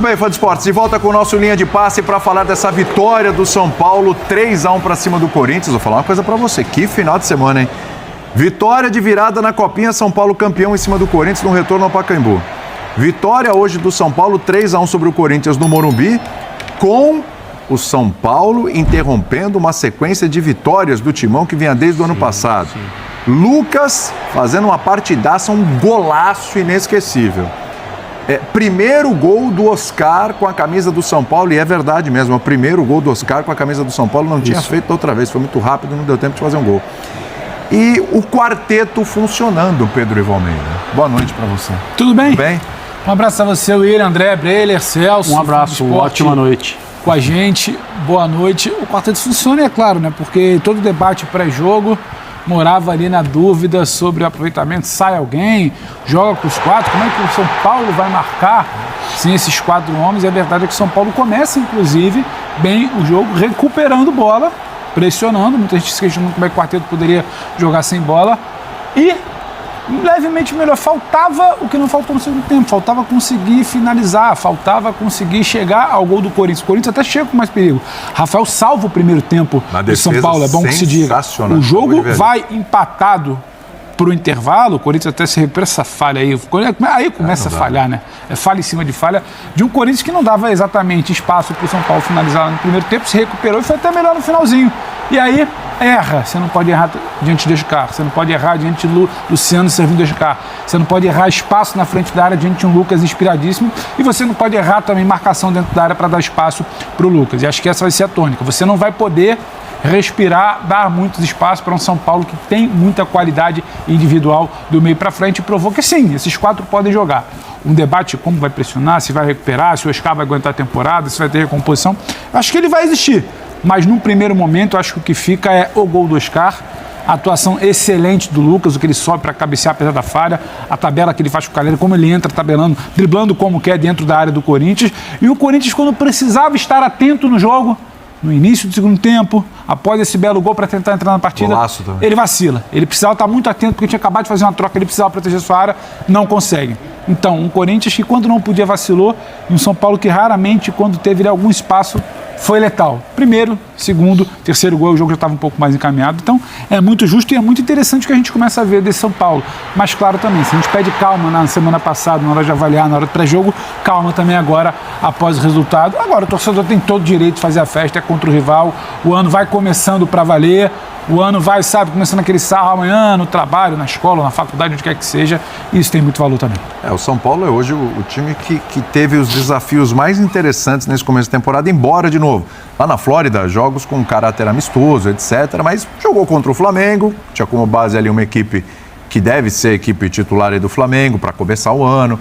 bem, fã de esportes, de volta com o nosso Linha de Passe para falar dessa vitória do São Paulo, 3-1 para cima do Corinthians. Vou falar uma coisa para você, que final de semana, hein? Vitória de virada na Copinha, São Paulo campeão em cima do Corinthians no retorno ao Pacaembu. Vitória hoje do São Paulo, 3-1 sobre o Corinthians no Morumbi, com o São Paulo interrompendo uma sequência de vitórias do Timão que vinha desde o ano passado. Lucas fazendo uma partidaça, um golaço inesquecível. Primeiro gol do Oscar com a camisa do São Paulo, e é verdade mesmo, o primeiro gol do Oscar com a camisa do São Paulo, não tinha feito outra vez, foi muito rápido, não deu tempo de fazer um gol. E o quarteto funcionando, Pedro Ivo Almeida. Boa noite para você. Tudo bem? Tudo bem? Um abraço a você, William, André, Breiler, Celso. Um abraço, ótima noite. Com a gente, boa noite. O quarteto funciona, é claro, né? Porque todo debate pré-jogo morava ali na dúvida sobre o aproveitamento. Sai alguém, joga com os quatro, como é que o São Paulo vai marcar sem esses quatro homens? E a verdade é que o São Paulo começa, inclusive, bem o jogo, recuperando bola, pressionando. Muita gente se questiona como é que o quarteto poderia jogar sem bola. E levemente melhor. Faltava o que não faltou no segundo tempo. Faltava conseguir finalizar, faltava conseguir chegar ao gol do Corinthians. O Corinthians até chega com mais perigo. Rafael salva o primeiro tempo do São Paulo, é bom que se diga. O jogo vai empatado para o intervalo. O Corinthians até se recupera essa falha aí. Aí começa a falhar, né? É falha em cima de falha de um Corinthians que não dava exatamente espaço para o São Paulo finalizar no primeiro tempo, se recuperou e foi até melhor no finalzinho. E aí erra, você não pode errar diante de Oscar, você não pode errar diante do Luciano servindo Oscar, você não pode errar espaço na frente da área diante de um Lucas inspiradíssimo, e você não pode errar também marcação dentro da área para dar espaço para o Lucas. E acho que essa vai ser a tônica. Você não vai poder respirar, dar muitos espaços para um São Paulo que tem muita qualidade individual do meio para frente, e provou que sim, esses quatro podem jogar. Um debate como vai pressionar, se vai recuperar, se o Oscar vai aguentar a temporada, se vai ter recomposição, acho que ele vai existir. Mas num primeiro momento, acho que o que fica é o gol do Oscar, a atuação excelente do Lucas, o que ele sobe para cabecear apesar da falha, a tabela que ele faz com o Calera, como ele entra tabelando, driblando como quer dentro da área do Corinthians. E o Corinthians, quando precisava estar atento no jogo, no início do segundo tempo, após esse belo gol para tentar entrar na partida, ele vacila. Ele precisava estar muito atento porque tinha acabado de fazer uma troca, ele precisava proteger sua área, não consegue. Então, um Corinthians que quando não podia vacilou, e um São Paulo que raramente, quando teve algum espaço, foi letal. Primeiro, segundo, terceiro gol, o jogo já estava um pouco mais encaminhado. Então, é muito justo e é muito interessante que a gente começa a ver desse São Paulo. Mas, claro, também, se a gente pede calma na semana passada, na hora de avaliar, na hora do pré-jogo, calma também agora, após o resultado. Agora, o torcedor tem todo o direito de fazer a festa, é contra o rival, o ano vai começando para valer, o ano vai, sabe, começando aquele sarro amanhã, no trabalho, na escola, na faculdade, onde quer que seja, e isso tem muito valor também. O São Paulo é hoje o time que teve os desafios mais interessantes nesse começo de temporada, embora, de novo, lá na Flórida, jogos com caráter amistoso, etc., mas jogou contra o Flamengo, tinha como base ali uma equipe que deve ser a equipe titular aí do Flamengo para começar o ano,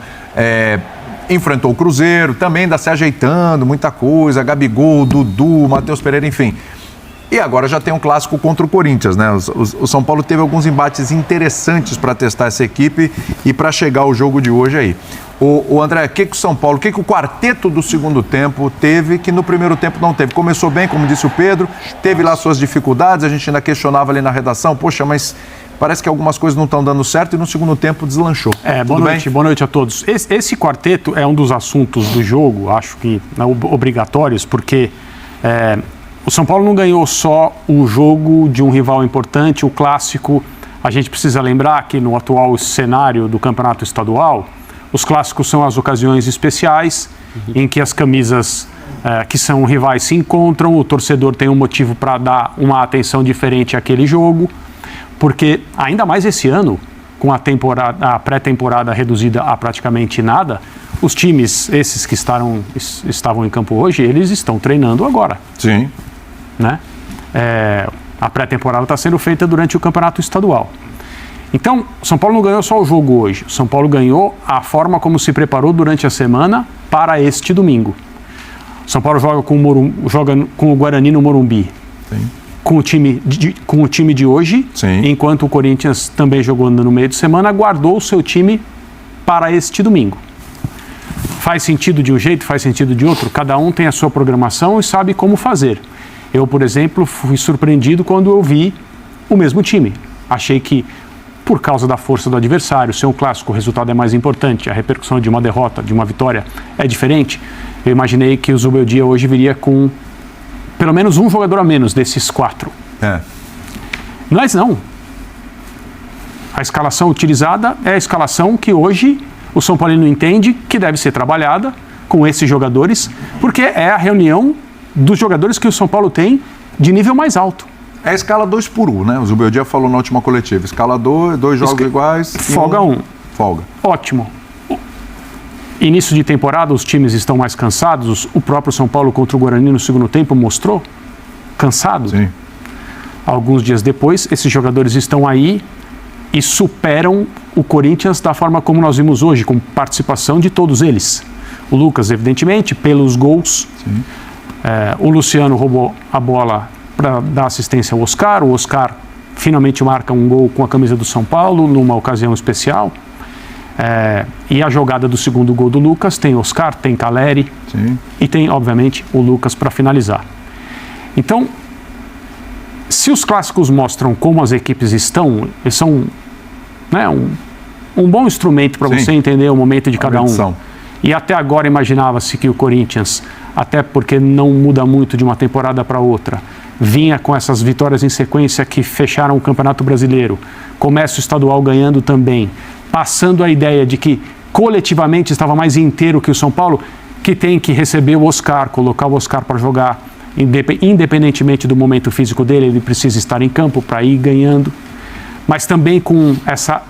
enfrentou o Cruzeiro, também ainda se ajeitando, muita coisa, Gabigol, Dudu, Matheus Pereira, enfim. E agora já tem um clássico contra o Corinthians, né? O São Paulo teve alguns embates interessantes para testar essa equipe e para chegar ao jogo de hoje aí. O André, o que o São Paulo, o que o quarteto do segundo tempo teve que no primeiro tempo não teve? Começou bem, como disse o Pedro, teve lá suas dificuldades, a gente ainda questionava ali na redação, poxa, mas parece que algumas coisas não estão dando certo e no segundo tempo deslanchou. Boa noite a todos. Esse quarteto é um dos assuntos do jogo, acho que obrigatórios, porque o São Paulo não ganhou só o jogo de um rival importante, o clássico. A gente precisa lembrar que no atual cenário do campeonato estadual, os clássicos são as ocasiões especiais em que as camisas que são rivais se encontram, o torcedor tem um motivo para dar uma atenção diferente àquele jogo, porque ainda mais esse ano, com a pré-temporada reduzida a praticamente nada, os times, esses que estavam em campo hoje, eles estão treinando agora. Sim. Né? A pré-temporada está sendo feita durante o campeonato estadual. Então, o São Paulo não ganhou só o jogo hoje. O São Paulo ganhou a forma como se preparou durante a semana para este domingo. O São Paulo joga com o Guarani no Morumbi. Sim. Com o time de hoje, sim, enquanto o Corinthians também jogou no meio de semana, guardou o seu time para este domingo. Faz sentido de um jeito, faz sentido de outro? Cada um tem a sua programação e sabe como fazer. Eu, por exemplo, fui surpreendido quando eu vi o mesmo time. Achei que, por causa da força do adversário, ser um clássico, o resultado é mais importante, a repercussão de uma derrota, de uma vitória é diferente. eu imaginei que o Zubeldia hoje viria com pelo menos um jogador a menos desses 4. Mas não. A escalação utilizada é a escalação que hoje o São Paulino entende que deve ser trabalhada com esses jogadores, porque é a reunião dos jogadores que o São Paulo tem de nível mais alto. É a escala 2 por 1, né? O Zubeldia falou na última coletiva. Escala 2, 2 jogos iguais. Folga 1. Folga. Ótimo. Início de temporada, os times estão mais cansados. O próprio São Paulo contra o Guarani no segundo tempo mostrou cansado. Sim. Alguns dias depois, esses jogadores estão aí e superam o Corinthians da forma como nós vimos hoje, com participação de todos eles. O Lucas, evidentemente, pelos gols. O Luciano roubou a bola para dar assistência ao Oscar. O Oscar finalmente marca um gol com a camisa do São Paulo, numa ocasião especial. E a jogada do segundo gol do Lucas tem Oscar, tem Caleri. Sim. E tem, obviamente, o Lucas para finalizar. Então, se os clássicos mostram como as equipes estão, eles são, né, um bom instrumento para você entender o momento de cada um. E até agora imaginava-se que o Corinthians, até porque não muda muito de uma temporada para outra, vinha com essas vitórias em sequência que fecharam o Campeonato Brasileiro, começa o estadual ganhando também, passando a ideia de que coletivamente estava mais inteiro que o São Paulo, que tem que receber o Oscar, colocar o Oscar para jogar, independentemente do momento físico dele, ele precisa estar em campo para ir ganhando, mas também com essa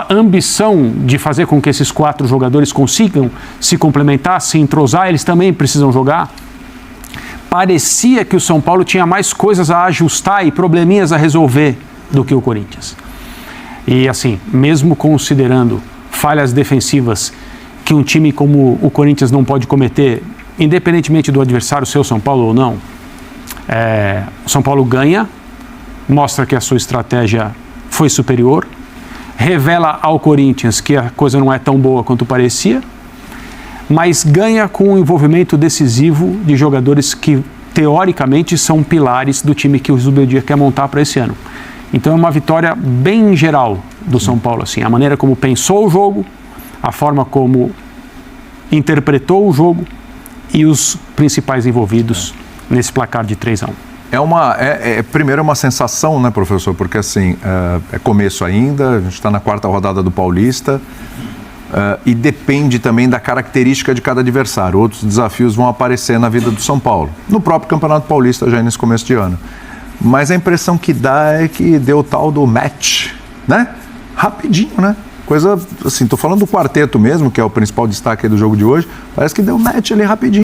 ambição de fazer com que esses 4 jogadores consigam se complementar, se entrosar, eles também precisam jogar. Parecia que o São Paulo tinha mais coisas a ajustar e probleminhas a resolver do que o Corinthians. E assim, mesmo considerando falhas defensivas que um time como o Corinthians não pode cometer, independentemente do adversário ser o São Paulo ou não, o São Paulo ganha, mostra que a sua estratégia foi superior, revela ao Corinthians que a coisa não é tão boa quanto parecia, mas ganha com um envolvimento decisivo de jogadores que, teoricamente, são pilares do time que o Zubeldia quer montar para esse ano. Então é uma vitória bem geral do São Paulo, assim, a maneira como pensou o jogo, a forma como interpretou o jogo e os principais envolvidos nesse placar de 3-1. Primeiro é uma sensação, né, professor? Porque assim, é começo ainda, a gente está na 4ª rodada do Paulista e depende também da característica de cada adversário. Outros desafios vão aparecer na vida do São Paulo, no próprio Campeonato Paulista já nesse começo de ano. Mas a impressão que dá é que deu o tal do match, né? Rapidinho, né? Coisa, assim, tô falando do quarteto mesmo, que é o principal destaque aí do jogo de hoje, parece que deu match ali rapidinho.